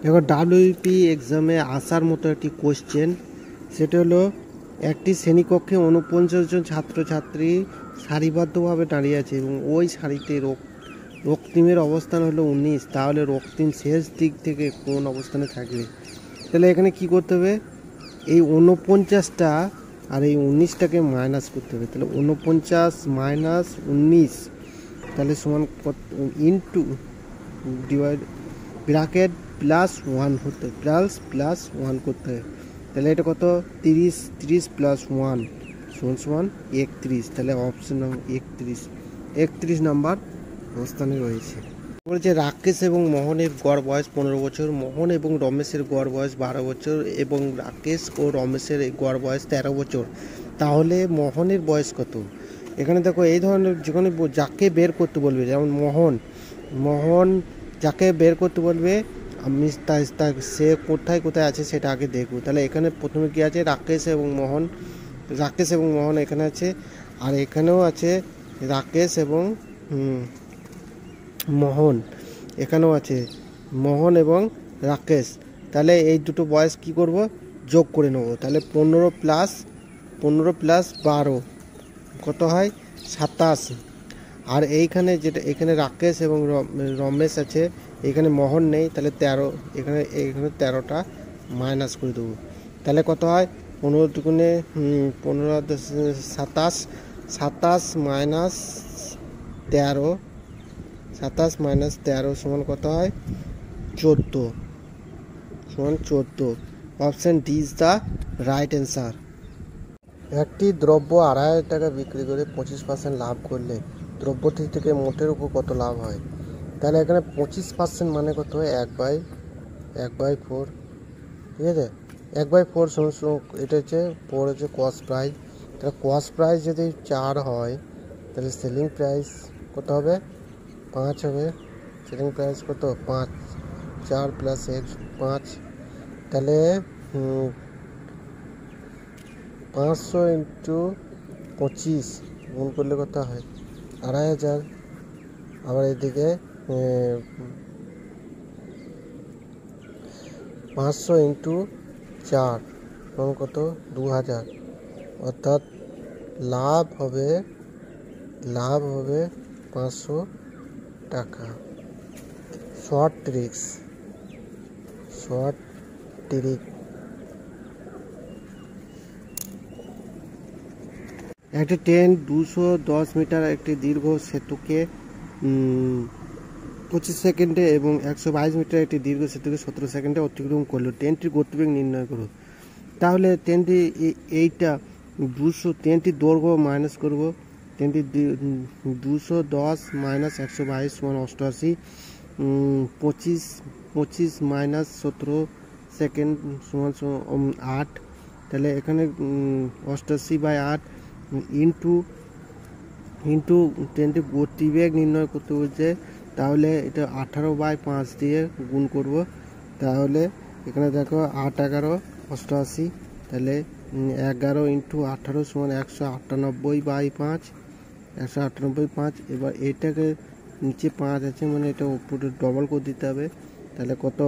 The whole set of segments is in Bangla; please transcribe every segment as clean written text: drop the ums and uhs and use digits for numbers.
দেখো ডাব্লিউপি এক্সামে আসার মতো একটি কোশ্চেন, সেটা হলো একটি শ্রেণীকক্ষে ৪৯ জন ছাত্রছাত্রী সারিবদ্ধভাবে দাঁড়িয়ে আছে এবং ওই সারিতে রক্তিমের অবস্থান হলো ১৯। তাহলে রক্তিম শেষ দিক থেকে কোন অবস্থানে থাকবে? তাহলে এখানে কি করতে হবে, এই ৪৯টা আর এই ১৯টাকে মাইনাস করতে হবে। তাহলে ৪৯ মাইনাস ১৯ তাহলে সমান ইন্টু ডিভাইড ব্র্যাকেট +1 হতে প্লাস 1 করতে হবে। তাহলে এটা কত ৩০ প্লাস 1 সমান ৩১। তাহলে অপশন নাম্বার ৩১ নাম্বার অবস্থানে রয়েছে। বলছে রাকেশ এবং মোহনের গড় বয়স ১৫ বছর, মোহন এবং রমেশের গড় বয়স ১২ বছর এবং রাকেশ ও রমেশের গড় বয়স ১৩ বছর। তাহলে মোহনের বয়স কত? এখানে দেখো এই ধরনের যেখানে যাকে বের করতে বলবে, যেমন মোহন যাকে বের করতে বলবে আমি সে কোথায় আছে সেটা আগে দেখব। তাহলে এখানে প্রথমে কি আছে, রাকেশ এবং মোহন এখানে আছে, আর এখানেও আছে রাকেশ এবং মোহন, এখানেও আছে মোহন এবং রাকেশ। তাহলে এই দুটো বয়স কি করব, যোগ করে নেব। তাহলে ১৫ প্লাস ১২ কত হয় ২৭। আর এইখানে যেটা এখানে রাকেশ এবং রমেশ আছে, এখানে মোহন নেই, তাহলে ১৩, এখানে ১৩টা মাইনাস করে দেবো। তাহলে কত হয় ১৫ দুগুণে ২৭ মাইনাস ১৩ সমান কত হয় ১৪ সমান ১৪। Option D is the right answer. একটি দ্রব্য ২৫০০ টাকা বিক্রি করে ২৫% লাভ করলে দ্রব্যটি থেকে মোটের উপর কত লাভ হয়? তাহলে এখানে ২৫% মানে কত হয় ১/4, ঠিক আছে। ১/4 এটা হচ্ছে 4 হচ্ছে কস্ট প্রাইস। তাহলে কস্ট প্রাইস যদি ৪ হয় তাহলে সেলিং প্রাইস কত হবে ৫ হবে। সেলিং প্রাইস কত ৫, ৪ প্লাস ১ ৫। তাহলে ৫০০ ইন্টু ২৫ গুণ করলে কত হয় ২৫০০। আবার এদিকে ৫০০ ইন্টু ৪ সমান কত ২০০০। অর্থাৎ লাভ হবে ৫০০ টাকা। শর্ট ট্রিক একটি ট্রেন ২১০ মিটার একটি দীর্ঘ সেতুকে ২৫ সেকেন্ডে এবং ১২২ মিটার একটি দীর্ঘ সেতুকে ১৭ সেকেন্ডে অতিক্রম করলো। ট্রেনটির গতিবেগ নির্ণয় করো। তাহলে ট্রেনটি ট্রেনটির দৈর্ঘ্য মাইনাস করব। ট্রেনটি ২১০ মাইনাস ১২২ সমান ৮৮। ২৫ মাইনাস ১৭ সেকেন্ড সমান ৮। তাহলে এখানে ৮৮/৮ ইন্টু ট্রেনটির গতিবেগ নির্ণয় করতে বলছে। তাহলে এটা ১৮/৫ দিয়ে গুণ করব। তাহলে এখানে দেখো ৮ × ১১ ৮৮। তাহলে ১১ ইন্টু ১৮ সমান ১৯৮/৫ ১৯৮/৫। এবার এটাকে নিচে ৫ আছে মানে এটা উপরে ডবল করে দিতে হবে। তাহলে কত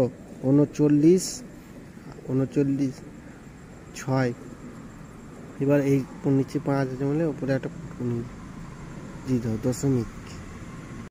৩৯/৬। এবার এই নিচে ৫ আছে মানে উপরে একটা দিয়ে দাও দশমিক।